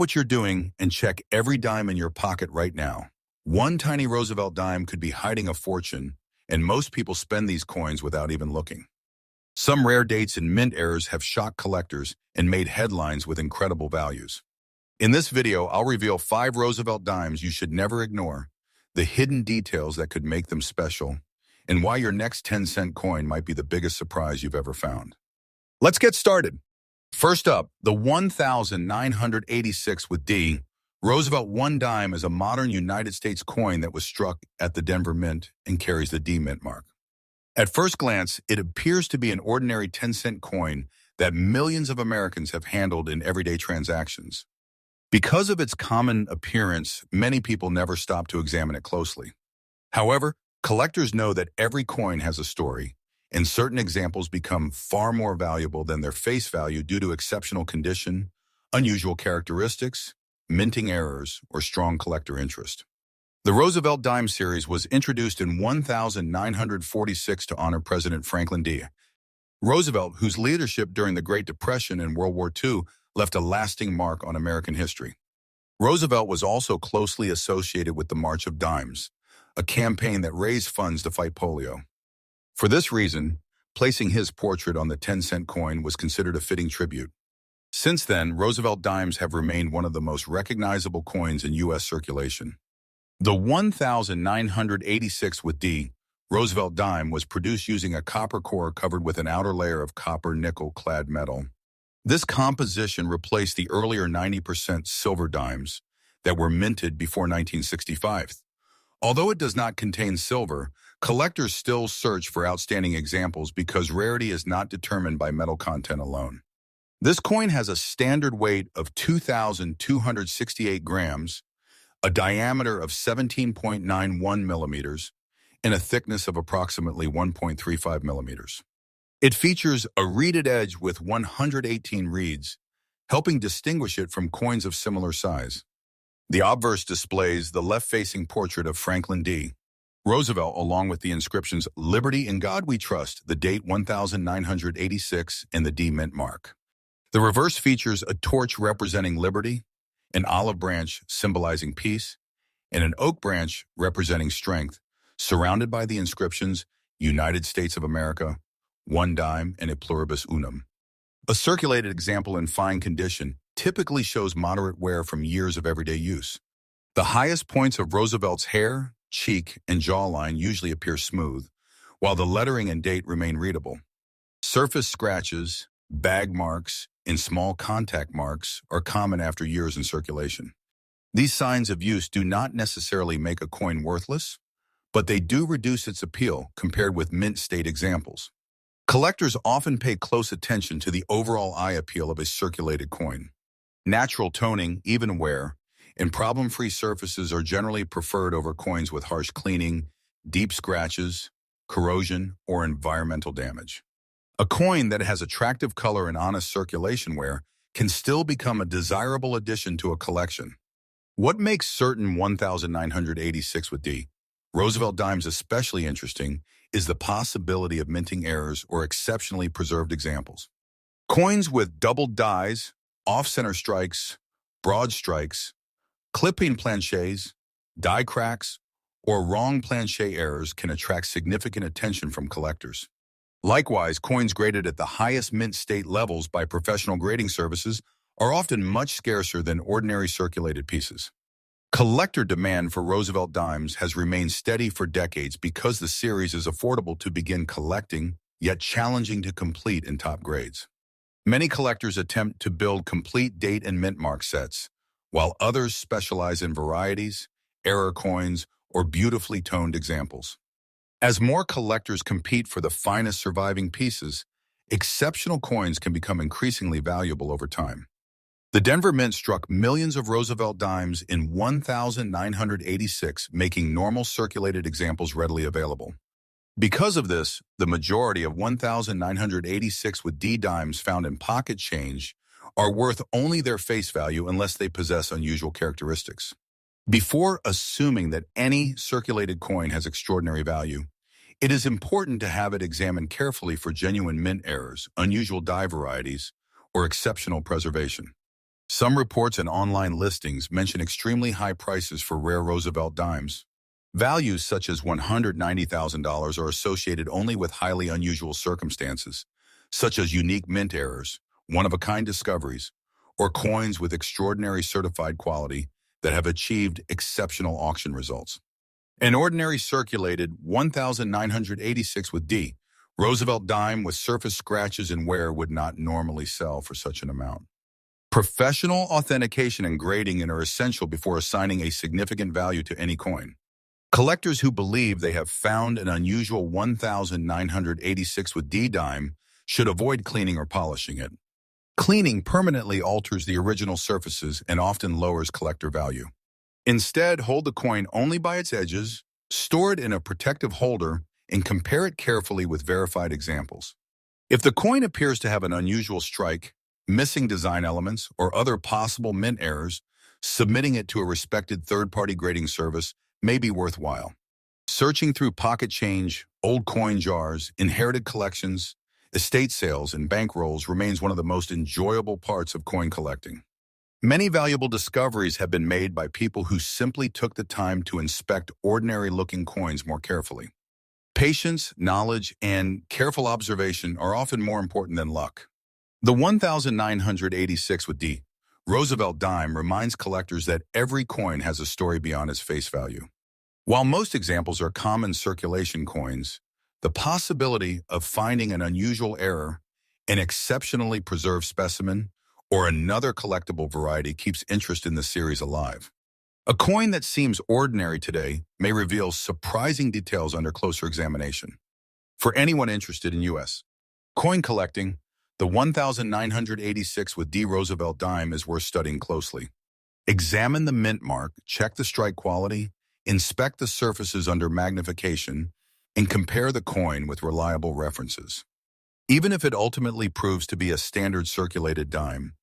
what you're doing and check every dime in your pocket right now. One tiny Roosevelt dime could be hiding a fortune, and most people spend these coins without even looking. Some rare dates and mint errors have shocked collectors and made headlines with incredible values. In this video, I'll reveal 5 Roosevelt dimes you should never ignore, the hidden details that could make them special, and why your next 10-cent coin might be the biggest surprise you've ever found. Let's get started. First up, the 1986 with D. Roosevelt 1 dime is a modern United States coin that was struck at the Denver Mint and carries the D Mint mark. At first glance, it appears to be an ordinary 10-cent coin that millions of Americans have handled in everyday transactions. Because of its common appearance, many people never stop to examine it closely. However, collectors know that every coin has a story, and certain examples become far more valuable than their face value due to exceptional condition, unusual characteristics, minting errors, or strong collector interest. The Roosevelt dime series was introduced in 1946 to honor President Franklin D. Roosevelt, whose leadership during the Great Depression and World War II left a lasting mark on American history. Roosevelt was also closely associated with the March of Dimes, a campaign that raised funds to fight polio. For this reason, placing his portrait on the 10-cent coin was considered a fitting tribute. Since then, Roosevelt dimes have remained one of the most recognizable coins in U.S. circulation. The 1986 with D. Roosevelt dime was produced using a copper core covered with an outer layer of copper nickel-clad metal. This composition replaced the earlier 90% silver dimes that were minted before 1965. Although it does not contain silver, collectors still search for outstanding examples because rarity is not determined by metal content alone. This coin has a standard weight of 2,268 grams, a diameter of 17.91 millimeters, and a thickness of approximately 1.35 millimeters. It features a reeded edge with 118 reeds, helping distinguish it from coins of similar size. The obverse displays the left-facing portrait of Franklin D. Roosevelt along with the inscriptions "Liberty in God We Trust," the date 1986, and the D Mint mark. The reverse features a torch representing liberty, an olive branch symbolizing peace, and an oak branch representing strength, surrounded by the inscriptions United States of America, 1 dime, and a pluribus unum. A circulated example in fine condition typically shows moderate wear from years of everyday use. The highest points of Roosevelt's hair, cheek, and jawline usually appear smooth, while the lettering and date remain readable. Surface scratches, bag marks, and small contact marks are common after years in circulation. These signs of use do not necessarily make a coin worthless, but they do reduce its appeal compared with mint state examples. Collectors often pay close attention to the overall eye appeal of a circulated coin. Natural toning, even wear, and problem-free surfaces are generally preferred over coins with harsh cleaning, deep scratches, corrosion, or environmental damage. A coin that has attractive color and honest circulation wear can still become a desirable addition to a collection. What makes certain 1986 with D. Roosevelt dimes especially interesting is the possibility of minting errors or exceptionally preserved examples. Coins with doubled dies, off-center strikes, broad strikes, clipping planchets, die cracks, or wrong planchet errors can attract significant attention from collectors. Likewise, coins graded at the highest mint state levels by professional grading services are often much scarcer than ordinary circulated pieces. Collector demand for Roosevelt dimes has remained steady for decades because the series is affordable to begin collecting, yet challenging to complete in top grades. Many collectors attempt to build complete date and mint mark sets, while others specialize in varieties, error coins, or beautifully toned examples. As more collectors compete for the finest surviving pieces, exceptional coins can become increasingly valuable over time. The Denver Mint struck millions of Roosevelt dimes in 1986, making normal circulated examples readily available. Because of this, the majority of 1986 with D dimes found in pocket change are worth only their face value unless they possess unusual characteristics. Before assuming that any circulated coin has extraordinary value, it is important to have it examined carefully for genuine mint errors, unusual die varieties, or exceptional preservation. Some reports and online listings mention extremely high prices for rare Roosevelt dimes. Values such as $190,000 are associated only with highly unusual circumstances, such as unique mint errors, one-of-a-kind discoveries, or coins with extraordinary certified quality that have achieved exceptional auction results. An ordinary circulated 1,986 with D Roosevelt dime with surface scratches and wear would not normally sell for such an amount. Professional authentication and grading are essential before assigning a significant value to any coin. Collectors who believe they have found an unusual 1,986 with D dime should avoid cleaning or polishing it. Cleaning permanently alters the original surfaces and often lowers collector value. Instead, hold the coin only by its edges, store it in a protective holder, and compare it carefully with verified examples. If the coin appears to have an unusual strike, missing design elements, or other possible mint errors, submitting it to a respected third-party grading service may be worthwhile. Searching through pocket change, old coin jars, inherited collections, estate sales, and bankrolls remains one of the most enjoyable parts of coin collecting. Many valuable discoveries have been made by people who simply took the time to inspect ordinary-looking coins more carefully. Patience, knowledge, and careful observation are often more important than luck. The 1,986 with D Roosevelt dime reminds collectors that every coin has a story beyond its face value. While most examples are common circulation coins, the possibility of finding an unusual error, an exceptionally preserved specimen, or another collectible variety keeps interest in the series alive. A coin that seems ordinary today may reveal surprising details under closer examination. For anyone interested in U.S. coin collecting, the 1,986 with D Roosevelt dime is worth studying closely. Examine the mint mark, check the strike quality, inspect the surfaces under magnification, and compare the coin with reliable references. Even if it ultimately proves to be a standard circulated dime,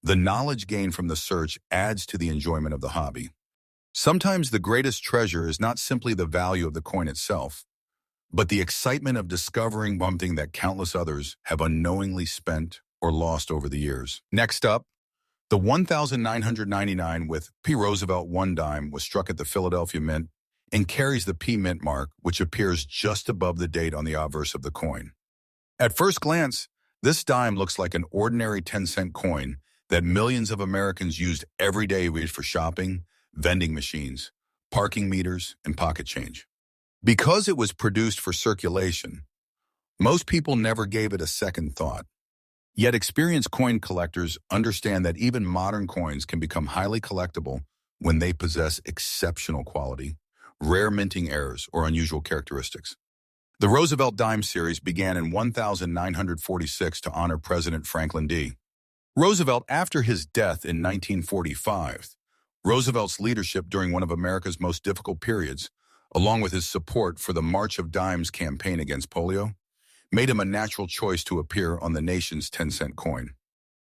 the knowledge gained from the search adds to the enjoyment of the hobby. Sometimes the greatest treasure is not simply the value of the coin itself, but the excitement of discovering something that countless others have unknowingly spent or lost over the years. Next up, the 1,999 with P. Roosevelt 1 dime was struck at the Philadelphia Mint and carries the P Mint mark, which appears just above the date on the obverse of the coin. At first glance, this dime looks like an ordinary 10-cent coin that millions of Americans used every day for shopping, vending machines, parking meters, and pocket change. Because it was produced for circulation, most people never gave it a second thought. Yet experienced coin collectors understand that even modern coins can become highly collectible when they possess exceptional quality, rare minting errors, or unusual characteristics. The Roosevelt dime series began in 1946 to honor President Franklin D. Roosevelt after his death in 1945. Roosevelt's leadership during one of America's most difficult periods, along with his support for the March of Dimes campaign against polio, made him a natural choice to appear on the nation's 10-cent coin.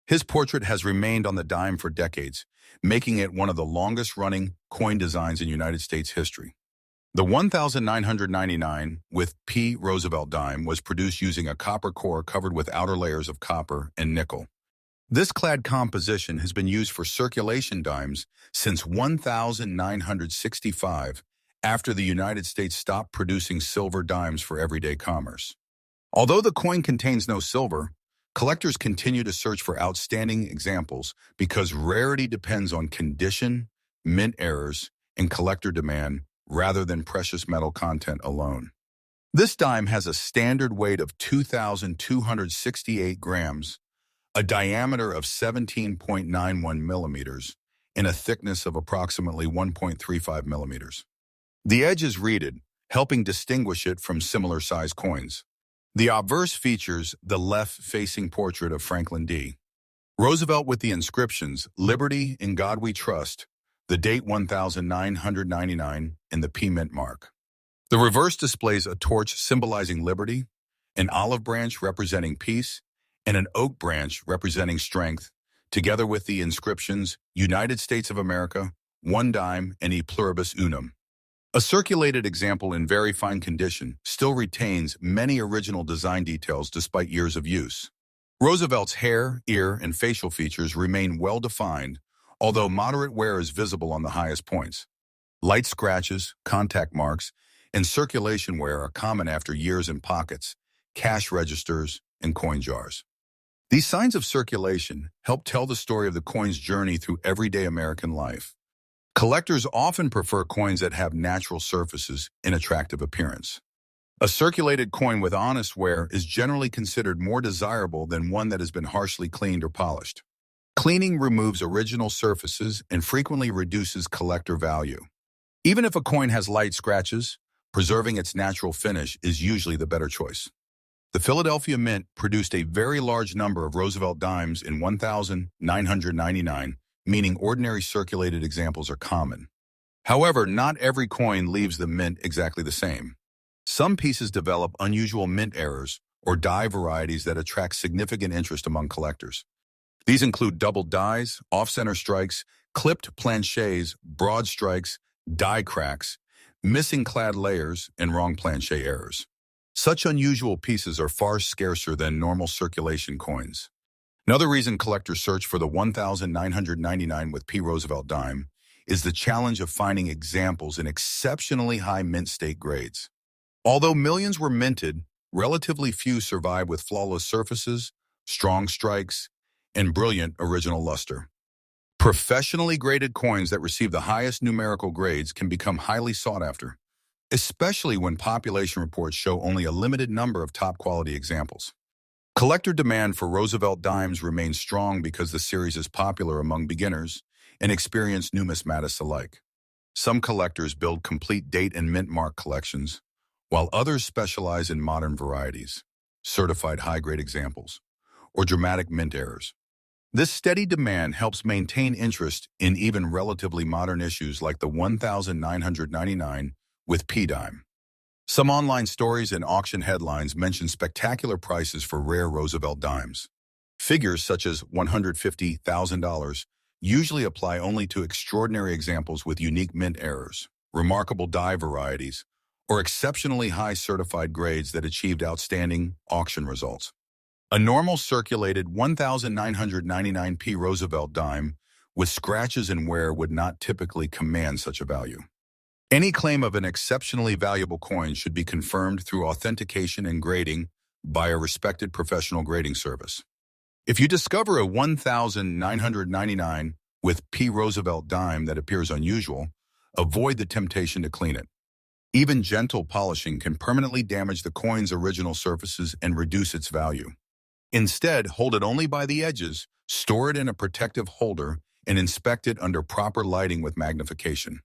His portrait has remained on the dime for decades, making it one of the longest-running coin designs in United States history. The 1,999 with P. Roosevelt dime was produced using a copper core covered with outer layers of copper and nickel. This clad composition has been used for circulation dimes since 1965, after the United States stopped producing silver dimes for everyday commerce. Although the coin contains no silver, collectors continue to search for outstanding examples because rarity depends on condition, mint errors, and collector demand rather than precious metal content alone. This dime has a standard weight of 2,268 grams, a diameter of 17.91 millimeters, and a thickness of approximately 1.35 millimeters. The edge is reeded, helping distinguish it from similar-sized coins. The obverse features the left-facing portrait of Franklin D. Roosevelt with the inscriptions, "Liberty, in God We Trust," the date 1999, and the P Mint mark. The reverse displays a torch symbolizing liberty, an olive branch representing peace, and an oak branch representing strength, together with the inscriptions, "United States of America, 1 dime, and E pluribus unum." A circulated example in very fine condition still retains many original design details despite years of use. Roosevelt's hair, ear, and facial features remain well-defined, although moderate wear is visible on the highest points. Light scratches, contact marks, and circulation wear are common after years in pockets, cash registers, and coin jars. These signs of circulation help tell the story of the coin's journey through everyday American life. Collectors often prefer coins that have natural surfaces and attractive appearance. A circulated coin with honest wear is generally considered more desirable than one that has been harshly cleaned or polished. Cleaning removes original surfaces and frequently reduces collector value. Even if a coin has light scratches, preserving its natural finish is usually the better choice. The Philadelphia Mint produced a very large number of Roosevelt dimes in 1999, meaning ordinary circulated examples are common. However, not every coin leaves the mint exactly the same. Some pieces develop unusual mint errors or die varieties that attract significant interest among collectors. These include double dies, off-center strikes, clipped planchets, broad strikes, die cracks, missing clad layers, and wrong planchet errors. Such unusual pieces are far scarcer than normal circulation coins. Another reason collectors search for the 1999 with P. Roosevelt dime is the challenge of finding examples in exceptionally high mint state grades. Although millions were minted, relatively few survive with flawless surfaces, strong strikes, and brilliant original luster. Professionally graded coins that receive the highest numerical grades can become highly sought after, especially when population reports show only a limited number of top-quality examples. Collector demand for Roosevelt dimes remains strong because the series is popular among beginners and experienced numismatists alike. Some collectors build complete date and mint mark collections, while others specialize in modern varieties, certified high-grade examples, or dramatic mint errors. This steady demand helps maintain interest in even relatively modern issues like the 1999 with P dime. Some online stories and auction headlines mention spectacular prices for rare Roosevelt dimes. Figures such as $150,000 usually apply only to extraordinary examples with unique mint errors, remarkable die varieties, or exceptionally high certified grades that achieved outstanding auction results. A normal circulated 1999 P. Roosevelt dime with scratches and wear would not typically command such a value. Any claim of an exceptionally valuable coin should be confirmed through authentication and grading by a respected professional grading service. If you discover a 1999 with P. Roosevelt dime that appears unusual, avoid the temptation to clean it. Even gentle polishing can permanently damage the coin's original surfaces and reduce its value. Instead, hold it only by the edges, store it in a protective holder, and inspect it under proper lighting with magnification.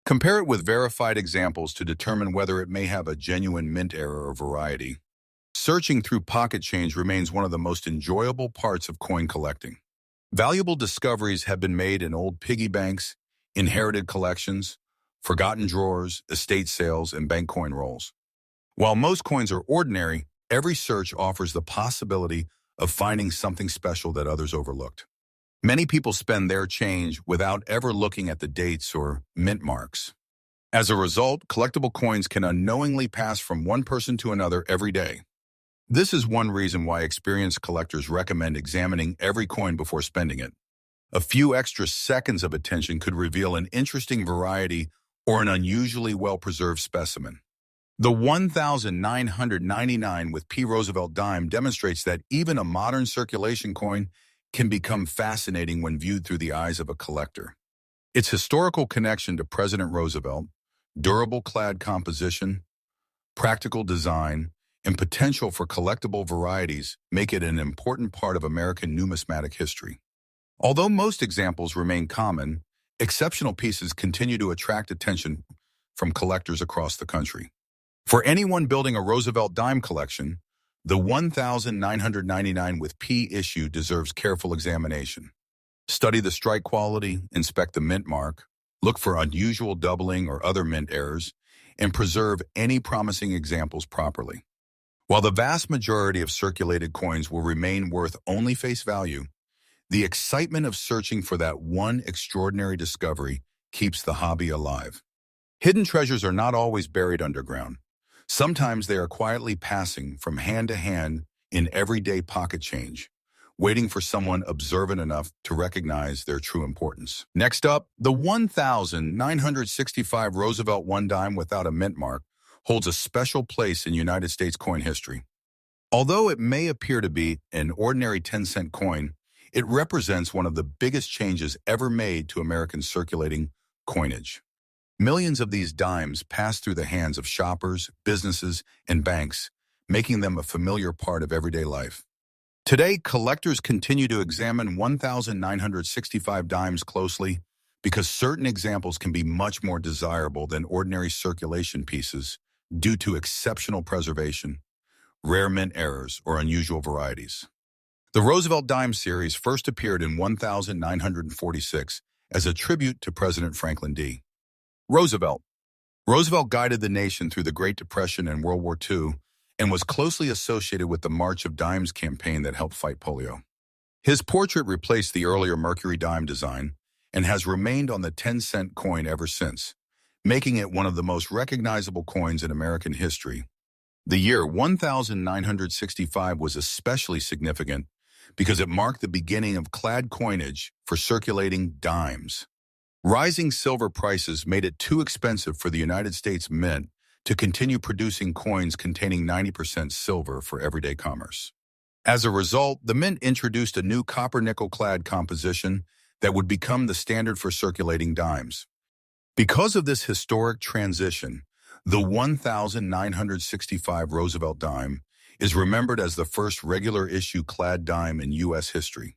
Compare it with verified examples to determine whether it may have a genuine mint error or variety. Searching through pocket change remains one of the most enjoyable parts of coin collecting. Valuable discoveries have been made in old piggy banks, inherited collections, forgotten drawers, estate sales, and bank coin rolls. While most coins are ordinary, every search offers the possibility of finding something special that others overlooked. Many people spend their change without ever looking at the dates or mint marks. As a result, collectible coins can unknowingly pass from one person to another every day. This is one reason why experienced collectors recommend examining every coin before spending it. A few extra seconds of attention could reveal an interesting variety or an unusually well-preserved specimen. The 1999 with P. Roosevelt dime demonstrates that even a modern circulation coin can become fascinating when viewed through the eyes of a collector. Its historical connection to President Roosevelt, durable clad composition, practical design, and potential for collectible varieties make it an important part of American numismatic history. Although most examples remain common, exceptional pieces continue to attract attention from collectors across the country. For anyone building a Roosevelt dime collection, the 1999 with P issue deserves careful examination. Study the strike quality, inspect the mint mark, look for unusual doubling or other mint errors, and preserve any promising examples properly. While the vast majority of circulated coins will remain worth only face value, the excitement of searching for that one extraordinary discovery keeps the hobby alive. Hidden treasures are not always buried underground. Sometimes they are quietly passing from hand to hand in everyday pocket change, waiting for someone observant enough to recognize their true importance. Next up, the 1965 Roosevelt one dime without a mint mark holds a special place in United States coin history. Although it may appear to be an ordinary 10-cent coin, it represents one of the biggest changes ever made to American circulating coinage. Millions of these dimes pass through the hands of shoppers, businesses, and banks, making them a familiar part of everyday life. Today, collectors continue to examine 1965 dimes closely because certain examples can be much more desirable than ordinary circulation pieces due to exceptional preservation, rare mint errors, or unusual varieties. The Roosevelt dime series first appeared in 1946 as a tribute to President Franklin D. Roosevelt. Roosevelt guided the nation through the Great Depression and World War II and was closely associated with the March of Dimes campaign that helped fight polio. His portrait replaced the earlier Mercury dime design and has remained on the 10-cent coin ever since, making it one of the most recognizable coins in American history. The year 1965 was especially significant because it marked the beginning of clad coinage for circulating dimes. Rising silver prices made it too expensive for the United States Mint to continue producing coins containing 90% silver for everyday commerce. As a result, the Mint introduced a new copper-nickel clad composition that would become the standard for circulating dimes. Because of this historic transition, the 1965 Roosevelt dime is remembered as the first regular issue clad dime in U.S. history.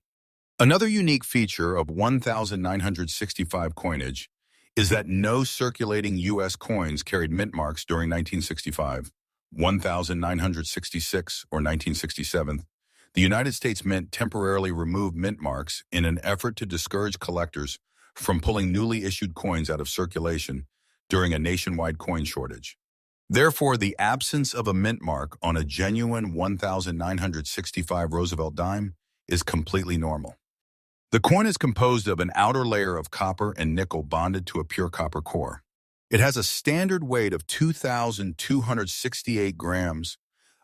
Another unique feature of 1965 coinage is that no circulating U.S. coins carried mint marks during 1965, 1966, or 1967. The United States Mint temporarily removed mint marks in an effort to discourage collectors from pulling newly issued coins out of circulation during a nationwide coin shortage. Therefore, the absence of a mint mark on a genuine 1965 Roosevelt dime is completely normal. The coin is composed of an outer layer of copper and nickel bonded to a pure copper core. It has a standard weight of 2,268 grams,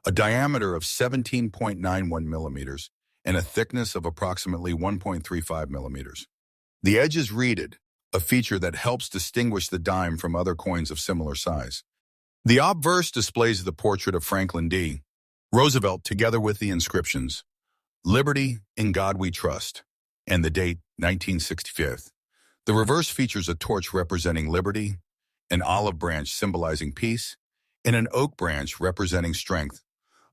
a diameter of 17.91 millimeters, and a thickness of approximately 1.35 millimeters. The edge is reeded, a feature that helps distinguish the dime from other coins of similar size. The obverse displays the portrait of Franklin D. Roosevelt together with the inscriptions, "Liberty, in God we trust," and the date, 1965. The reverse features a torch representing liberty, an olive branch symbolizing peace, and an oak branch representing strength,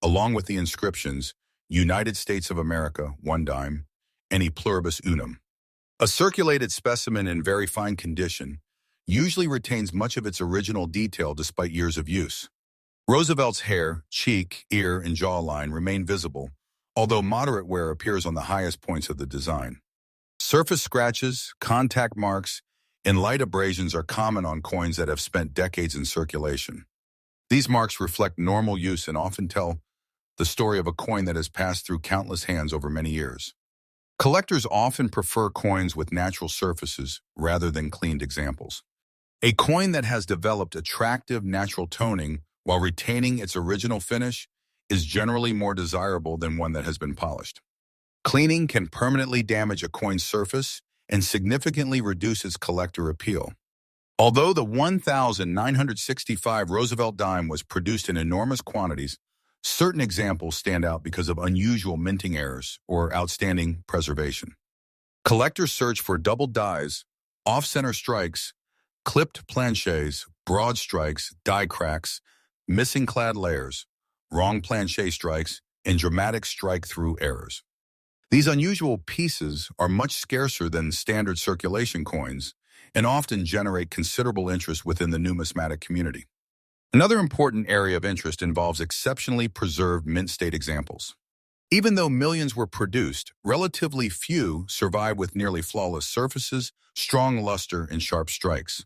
along with the inscriptions, United States of America, 1 dime, and E pluribus unum. A circulated specimen in very fine condition usually retains much of its original detail despite years of use. Roosevelt's hair, cheek, ear, and jawline remain visible, although moderate wear appears on the highest points of the design. Surface scratches, contact marks, and light abrasions are common on coins that have spent decades in circulation. These marks reflect normal use and often tell the story of a coin that has passed through countless hands over many years. Collectors often prefer coins with natural surfaces rather than cleaned examples. A coin that has developed attractive natural toning while retaining its original finish is generally more desirable than one that has been polished. Cleaning can permanently damage a coin's surface and significantly reduce its collector appeal. Although the 1965 Roosevelt dime was produced in enormous quantities, certain examples stand out because of unusual minting errors or outstanding preservation. Collectors search for double dies, off-center strikes, clipped planchets, broad strikes, die cracks, missing clad layers, wrong planchet strikes, and dramatic strike-through errors. These unusual pieces are much scarcer than standard circulation coins and often generate considerable interest within the numismatic community. Another important area of interest involves exceptionally preserved mint state examples. Even though millions were produced, relatively few survive with nearly flawless surfaces, strong luster, and sharp strikes.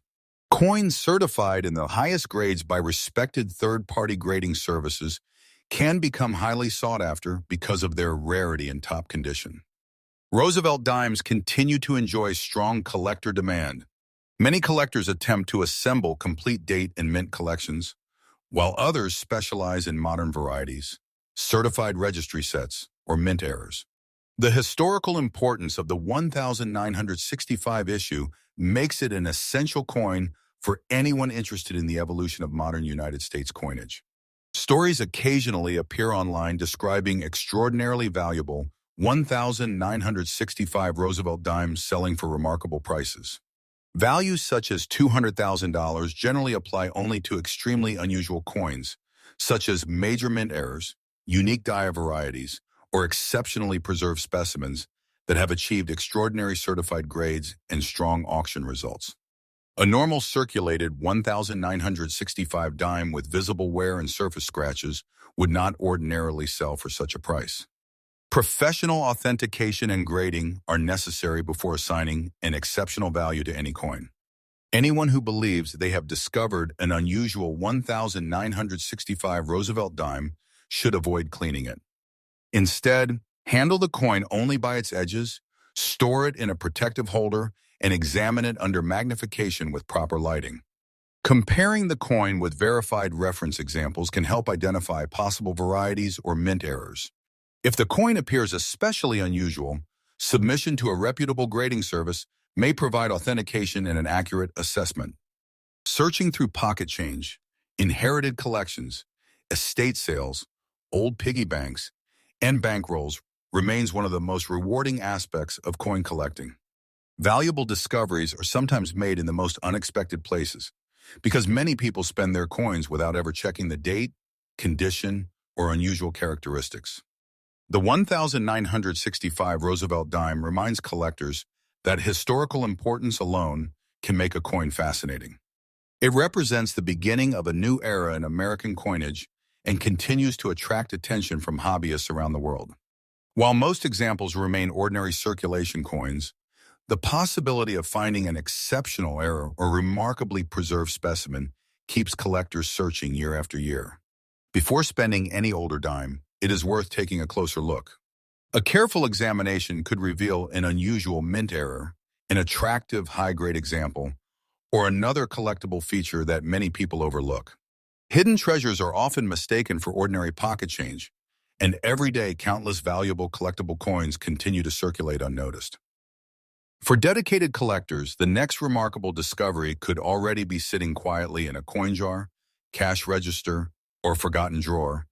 Coins certified in the highest grades by respected third-party grading services can become highly sought after because of their rarity and top condition. Roosevelt dimes continue to enjoy strong collector demand. Many collectors attempt to assemble complete date and mint collections, while others specialize in modern varieties, certified registry sets, or mint errors. The historical importance of the 1965 issue makes it an essential coin for anyone interested in the evolution of modern United States coinage. Stories occasionally appear online describing extraordinarily valuable 1965 Roosevelt dimes selling for remarkable prices. Values such as $200,000 generally apply only to extremely unusual coins, such as major mint errors, unique die varieties, or exceptionally preserved specimens that have achieved extraordinary certified grades and strong auction results. A normal circulated 1965 dime with visible wear and surface scratches would not ordinarily sell for such a price. Professional authentication and grading are necessary before assigning an exceptional value to any coin. Anyone who believes they have discovered an unusual 1965 Roosevelt dime should avoid cleaning it. Instead, handle the coin only by its edges, store it in a protective holder, and examine it under magnification with proper lighting. Comparing the coin with verified reference examples can help identify possible varieties or mint errors. If the coin appears especially unusual, submission to a reputable grading service may provide authentication and an accurate assessment. Searching through pocket change, inherited collections, estate sales, old piggy banks, and bankrolls remains one of the most rewarding aspects of coin collecting. Valuable discoveries are sometimes made in the most unexpected places because many people spend their coins without ever checking the date, condition, or unusual characteristics. The 1965 Roosevelt dime reminds collectors that historical importance alone can make a coin fascinating. It represents the beginning of a new era in American coinage and continues to attract attention from hobbyists around the world. While most examples remain ordinary circulation coins, the possibility of finding an exceptional error or remarkably preserved specimen keeps collectors searching year after year. Before spending any older dime, it is worth taking a closer look. A careful examination could reveal an unusual mint error, an attractive high-grade example, or another collectible feature that many people overlook. Hidden treasures are often mistaken for ordinary pocket change, and every day countless valuable collectible coins continue to circulate unnoticed. For dedicated collectors, the next remarkable discovery could already be sitting quietly in a coin jar, cash register, or forgotten drawer,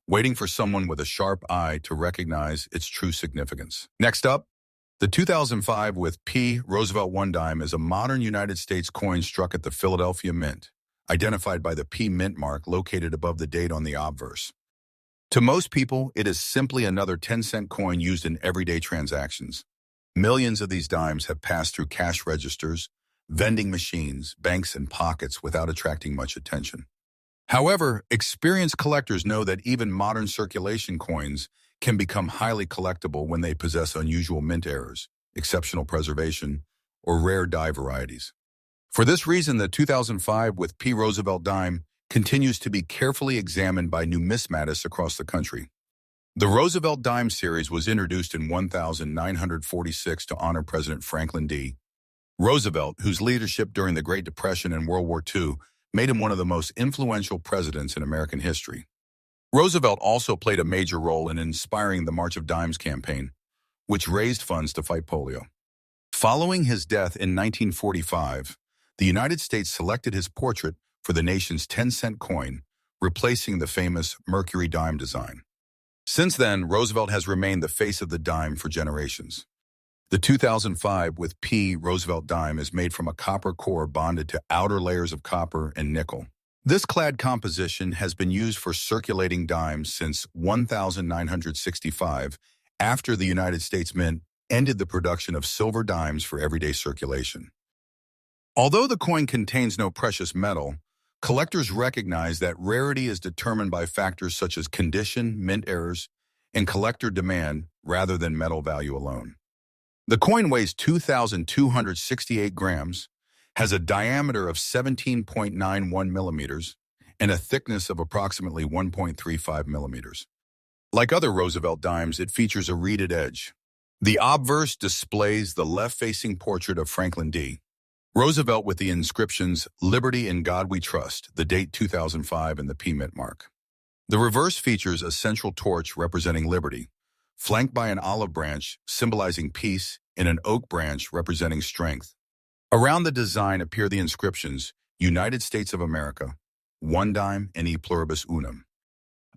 waiting for someone with a sharp eye to recognize its true significance. Next up, the 2005 with P. Roosevelt 1 dime is a modern United States coin struck at the Philadelphia Mint, identified by the P mint mark located above the date on the obverse. To most people, it is simply another 10-cent coin used in everyday transactions. Millions of these dimes have passed through cash registers, vending machines, banks, and pockets without attracting much attention. However, experienced collectors know that even modern circulation coins can become highly collectible when they possess unusual mint errors, exceptional preservation, or rare die varieties. For this reason, the 2005 with P. Roosevelt dime continues to be carefully examined by numismatists across the country. The Roosevelt dime series was introduced in 1946 to honor President Franklin D. Roosevelt, whose leadership during the Great Depression and World War II made him one of the most influential presidents in American history. Roosevelt also played a major role in inspiring the March of Dimes campaign, which raised funds to fight polio. Following his death in 1945, the United States selected his portrait for the nation's 10-cent coin, replacing the famous Mercury dime design. Since then, Roosevelt has remained the face of the dime for generations. The 2005 with P. Roosevelt dime is made from a copper core bonded to outer layers of copper and nickel. This clad composition has been used for circulating dimes since 1965, after the United States Mint ended the production of silver dimes for everyday circulation. Although the coin contains no precious metal, collectors recognize that rarity is determined by factors such as condition, mint errors, and collector demand rather than metal value alone. The coin weighs 2,268 grams, has a diameter of 17.91 millimeters, and a thickness of approximately 1.35 millimeters. Like other Roosevelt dimes, it features a reeded edge. The obverse displays the left-facing portrait of Franklin D. Roosevelt with the inscriptions, "Liberty in God We Trust," the date 2005, and the P mint mark. The reverse features a central torch representing liberty, flanked by an olive branch symbolizing peace and an oak branch representing strength. Around the design appear the inscriptions, United States of America, one dime and e pluribus unum.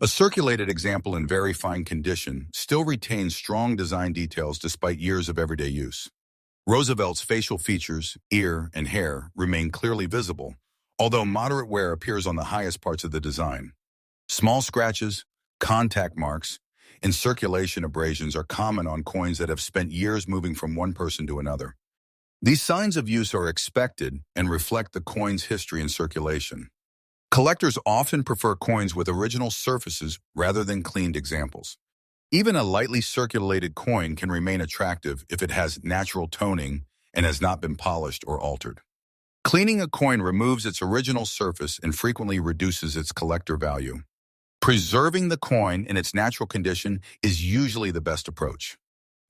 A circulated example in very fine condition still retains strong design details despite years of everyday use. Roosevelt's facial features, ear, and hair remain clearly visible, although moderate wear appears on the highest parts of the design. Small scratches, contact marks, and circulation abrasions are common on coins that have spent years moving from one person to another. These signs of use are expected and reflect the coin's history and circulation. Collectors often prefer coins with original surfaces rather than cleaned examples. Even a lightly circulated coin can remain attractive if it has natural toning and has not been polished or altered. Cleaning a coin removes its original surface and frequently reduces its collector value. Preserving the coin in its natural condition is usually the best approach.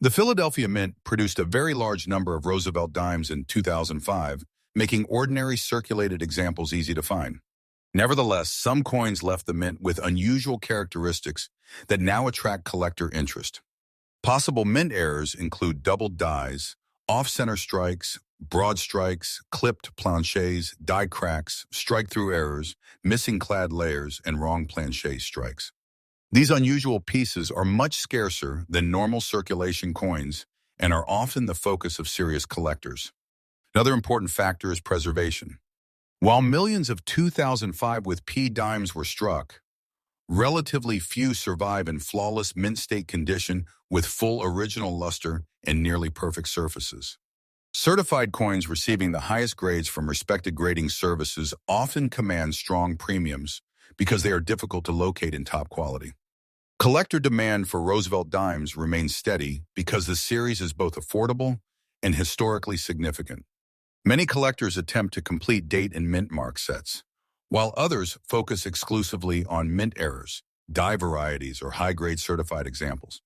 The Philadelphia Mint produced a very large number of Roosevelt dimes in 2005, making ordinary circulated examples easy to find. Nevertheless, some coins left the mint with unusual characteristics that now attract collector interest. Possible mint errors include doubled dies, off-center strikes, broad strikes, clipped planchets, die cracks, strike-through errors, missing clad layers, and wrong planche strikes. These unusual pieces are much scarcer than normal circulation coins and are often the focus of serious collectors. Another important factor is preservation. While millions of 2005 with P dimes were struck, relatively few survive in flawless mint state condition with full original luster and nearly perfect surfaces. Certified coins receiving the highest grades from respected grading services often command strong premiums because they are difficult to locate in top quality. Collector demand for Roosevelt dimes remains steady because the series is both affordable and historically significant. Many collectors attempt to complete date and mint mark sets, while others focus exclusively on mint errors, die varieties, or high-grade certified examples.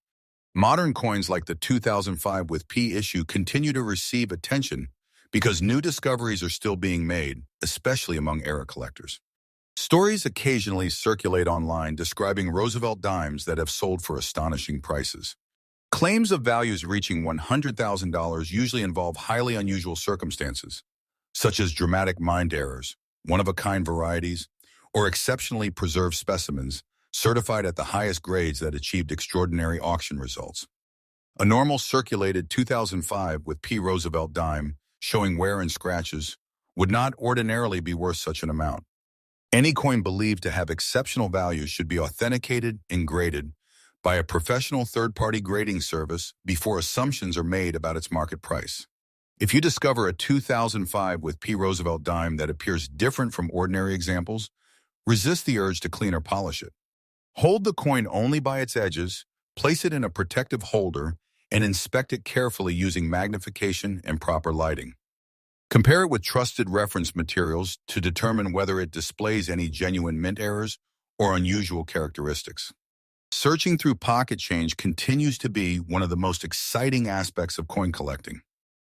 Modern coins like the 2005 with P issue continue to receive attention because new discoveries are still being made, especially among era collectors. Stories occasionally circulate online describing Roosevelt dimes that have sold for astonishing prices. Claims of values reaching $100,000 usually involve highly unusual circumstances, such as dramatic mind errors, one-of-a-kind varieties, or exceptionally preserved specimens certified at the highest grades that achieved extraordinary auction results. A normal circulated 2005 with P. Roosevelt dime showing wear and scratches would not ordinarily be worth such an amount. Any coin believed to have exceptional value should be authenticated and graded by a professional third-party grading service before assumptions are made about its market price. If you discover a 2005 with P. Roosevelt dime that appears different from ordinary examples, resist the urge to clean or polish it. Hold the coin only by its edges, place it in a protective holder, and inspect it carefully using magnification and proper lighting. Compare it with trusted reference materials to determine whether it displays any genuine mint errors or unusual characteristics. Searching through pocket change continues to be one of the most exciting aspects of coin collecting.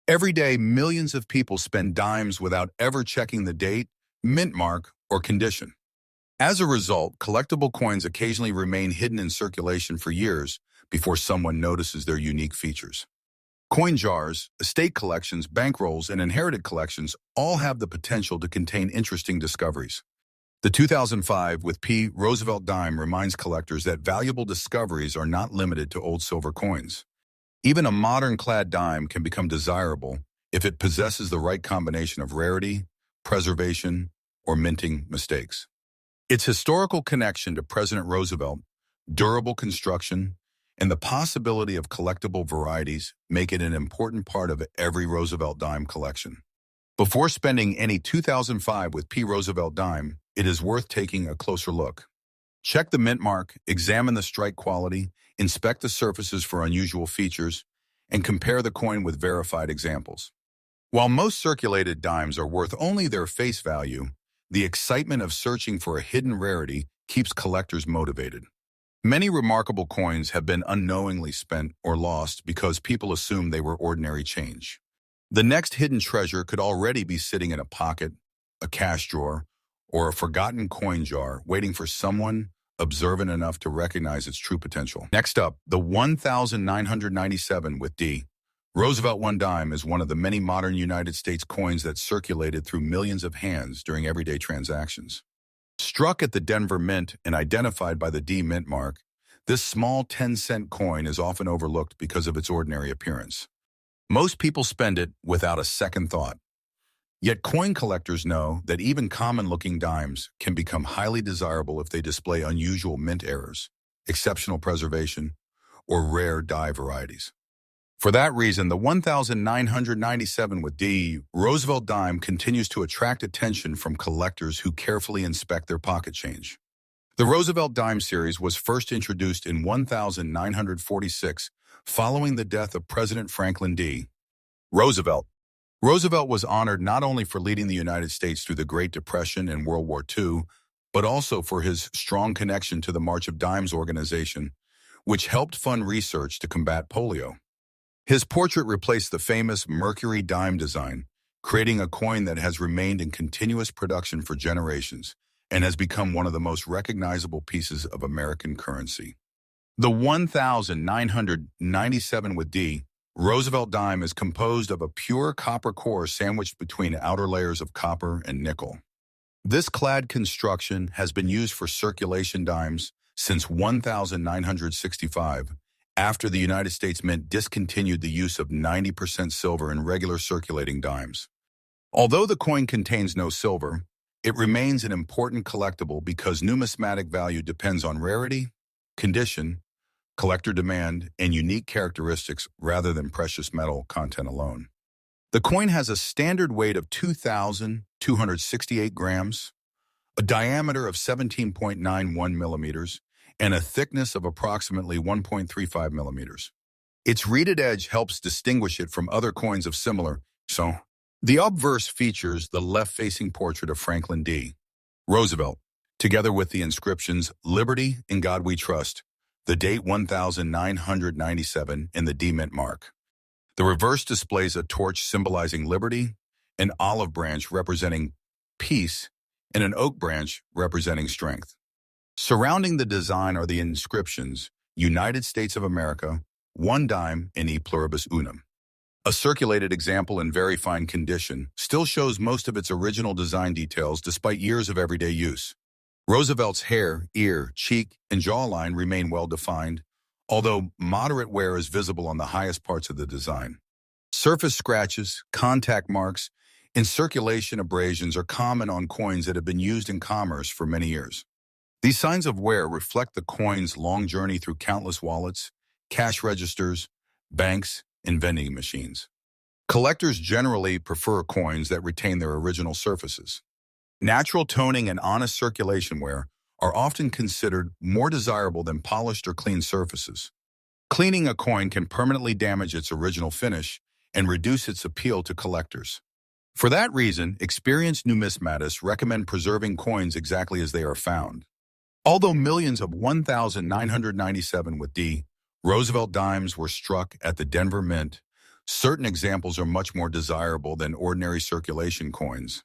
Every day, millions of people spend dimes without ever checking the date, mint mark, or condition. As a result, collectible coins occasionally remain hidden in circulation for years before someone notices their unique features. Coin jars, estate collections, bankrolls, and inherited collections all have the potential to contain interesting discoveries. The 2005 with P. Roosevelt dime reminds collectors that valuable discoveries are not limited to old silver coins. Even a modern clad dime can become desirable if it possesses the right combination of rarity, preservation, or minting mistakes. Its historical connection to President Roosevelt, durable construction, and the possibility of collectible varieties make it an important part of every Roosevelt dime collection. Before spending any 2005 with P. Roosevelt dime, it is worth taking a closer look. Check the mint mark, examine the strike quality, inspect the surfaces for unusual features, and compare the coin with verified examples. While most circulated dimes are worth only their face value, the excitement of searching for a hidden rarity keeps collectors motivated. Many remarkable coins have been unknowingly spent or lost because people assumed they were ordinary change. The next hidden treasure could already be sitting in a pocket, a cash drawer, or a forgotten coin jar waiting for someone, observant enough to recognize its true potential. Next up, the 1997 with D. Roosevelt 1 dime is one of the many modern United States coins that circulated through millions of hands during everyday transactions. Struck at the Denver Mint and identified by the D Mint mark, this small 10-cent coin is often overlooked because of its ordinary appearance. Most people spend it without a second thought. Yet coin collectors know that even common-looking dimes can become highly desirable if they display unusual mint errors, exceptional preservation, or rare die varieties. For that reason, the 1997 with D Roosevelt dime continues to attract attention from collectors who carefully inspect their pocket change. The Roosevelt dime series was first introduced in 1946 following the death of President Franklin D. Roosevelt. Roosevelt was honored not only for leading the United States through the Great Depression and World War II, but also for his strong connection to the March of Dimes organization, which helped fund research to combat polio. His portrait replaced the famous Mercury dime design, creating a coin that has remained in continuous production for generations and has become one of the most recognizable pieces of American currency. The 1997 with D Roosevelt dime is composed of a pure copper core sandwiched between outer layers of copper and nickel. This clad construction has been used for circulation dimes since 1965, after the United States Mint discontinued the use of 90% silver in regular circulating dimes. Although the coin contains no silver, it remains an important collectible because numismatic value depends on rarity, condition, collector demand, and unique characteristics rather than precious metal content alone. The coin has a standard weight of 2,268 grams, a diameter of 17.91 millimeters, and a thickness of approximately 1.35 millimeters. Its reeded edge helps distinguish it from other coins of similar. The obverse features the left-facing portrait of Franklin D. Roosevelt, together with the inscriptions "Liberty, in God We Trust," the date 1997, and the D Mint mark. The reverse displays a torch symbolizing liberty, an olive branch representing peace, and an oak branch representing strength. Surrounding the design are the inscriptions, United States of America, 1 dime, and E pluribus unum. A circulated example in very fine condition still shows most of its original design details despite years of everyday use. Roosevelt's hair, ear, cheek, and jawline remain well-defined, although moderate wear is visible on the highest parts of the design. Surface scratches, contact marks, and circulation abrasions are common on coins that have been used in commerce for many years. These signs of wear reflect the coin's long journey through countless wallets, cash registers, banks, and vending machines. Collectors generally prefer coins that retain their original surfaces. Natural toning and honest circulation wear are often considered more desirable than polished or clean surfaces. Cleaning a coin can permanently damage its original finish and reduce its appeal to collectors. For that reason, experienced numismatists recommend preserving coins exactly as they are found. Although millions of 1997 with D Roosevelt dimes were struck at the Denver Mint, certain examples are much more desirable than ordinary circulation coins.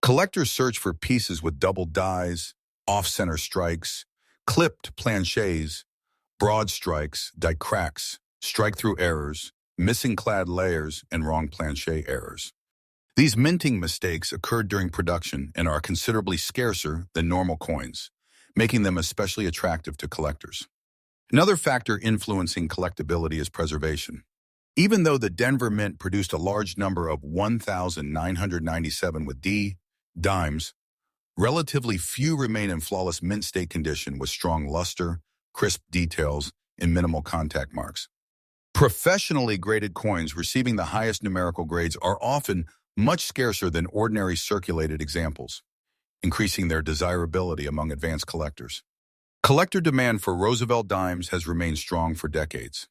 Collectors search for pieces with double dies, off-center strikes, clipped planchets, broad strikes, die cracks, strike-through errors, missing clad layers, and wrong planchet errors. These minting mistakes occurred during production and are considerably scarcer than normal coins, making them especially attractive to collectors. Another factor influencing collectability is preservation. Even though the Denver Mint produced a large number of 1997 with D dimes, relatively few remain in flawless mint state condition with strong luster, crisp details, and minimal contact marks. Professionally graded coins receiving the highest numerical grades are often much scarcer than ordinary circulated examples, increasing their desirability among advanced collectors. Collector demand for Roosevelt dimes has remained strong for decades.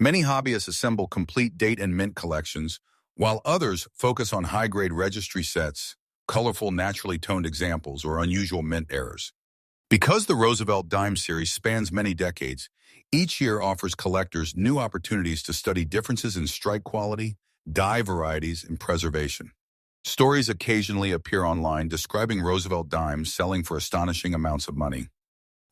Many hobbyists assemble complete date and mint collections, while others focus on high-grade registry sets, colorful naturally toned examples, or unusual mint errors. Because the Roosevelt dime series spans many decades, each year offers collectors new opportunities to study differences in strike quality, die varieties, and preservation. Stories occasionally appear online describing Roosevelt dimes selling for astonishing amounts of money.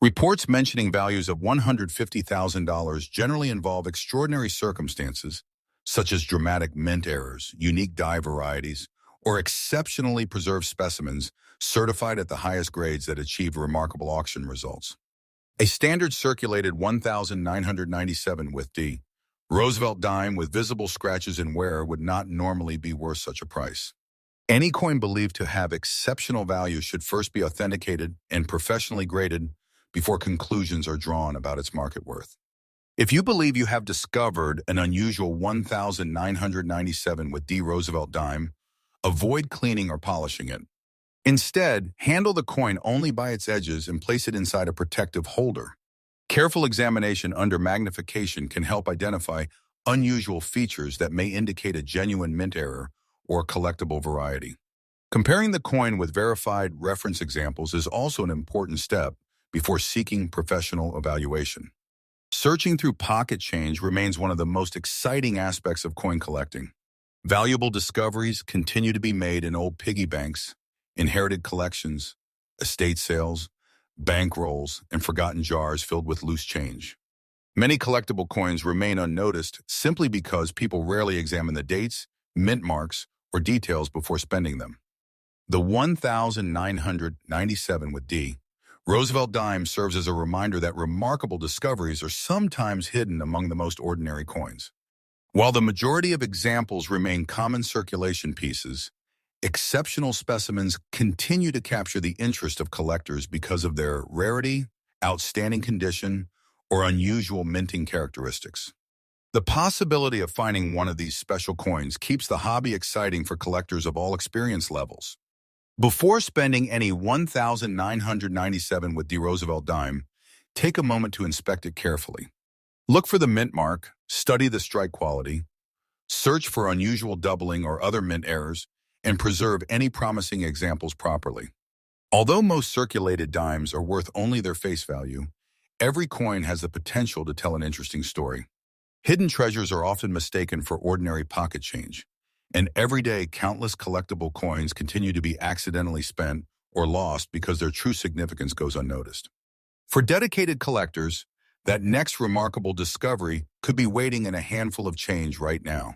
Reports mentioning values of $150,000 generally involve extraordinary circumstances, such as dramatic mint errors, unique dye varieties, or exceptionally preserved specimens certified at the highest grades that achieve remarkable auction results. A standard circulated 1,997 with D. Roosevelt dime with visible scratches and wear would not normally be worth such a price. Any coin believed to have exceptional value should first be authenticated and professionally graded before conclusions are drawn about its market worth. If you believe you have discovered an unusual 1,997 with D. Roosevelt dime, avoid cleaning or polishing it. Instead, handle the coin only by its edges and place it inside a protective holder. Careful examination under magnification can help identify unusual features that may indicate a genuine mint error or collectible variety. Comparing the coin with verified reference examples is also an important step before seeking professional evaluation. Searching through pocket change remains one of the most exciting aspects of coin collecting. Valuable discoveries continue to be made in old piggy banks, inherited collections, estate sales, bank rolls, and forgotten jars filled with loose change. Many collectible coins remain unnoticed simply because people rarely examine the dates, mint marks, or details before spending them. The 1,997 with D. Roosevelt dime serves as a reminder that remarkable discoveries are sometimes hidden among the most ordinary coins. While the majority of examples remain common circulation pieces, exceptional specimens continue to capture the interest of collectors because of their rarity, outstanding condition, or unusual minting characteristics. The possibility of finding one of these special coins keeps the hobby exciting for collectors of all experience levels. Before spending any 1,997 with D. Roosevelt dime, take a moment to inspect it carefully. Look for the mint mark, study the strike quality, search for unusual doubling or other mint errors, and preserve any promising examples properly. Although most circulated dimes are worth only their face value, every coin has the potential to tell an interesting story. Hidden treasures are often mistaken for ordinary pocket change, and every day countless collectible coins continue to be accidentally spent or lost because their true significance goes unnoticed. For dedicated collectors, that next remarkable discovery could be waiting in a handful of change right now.